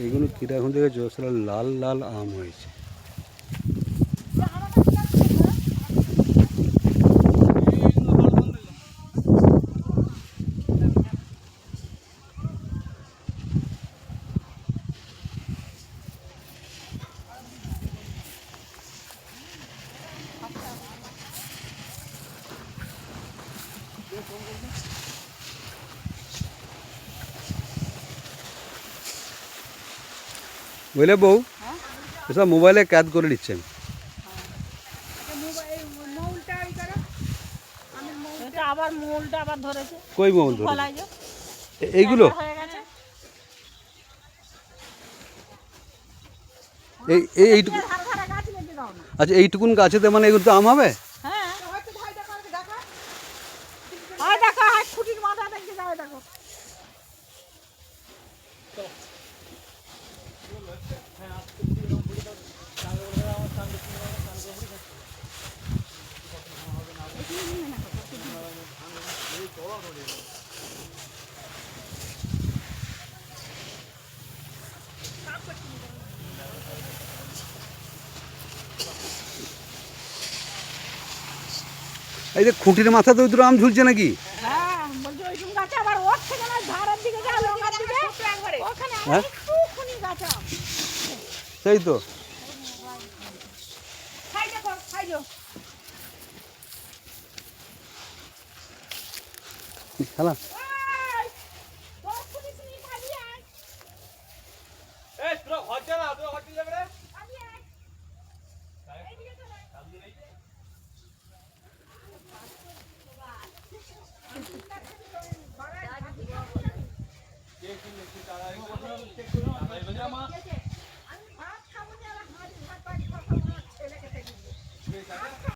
এইগুলো কিরা এখন দেখেছো সেটা লাল লাল আম হয়েছে। বুঝলে বউ, এসব মোবাইলে ক্যাদ করে দিচ্ছেন। আবার মূলটা আবার ধরেছে। কই মৌল ধরে? এইগুলো এই এইটুকু, আচ্ছা এইটুকুন গাছেতে মানে এগুলো তো আম হবে? খুঁটির মাথা দেখতে যাও, দেখো এই যে খুঁটির মাথাতে দুটো আম ঝুলছে নাকি? হ্যাঁ সেই তো। খেলা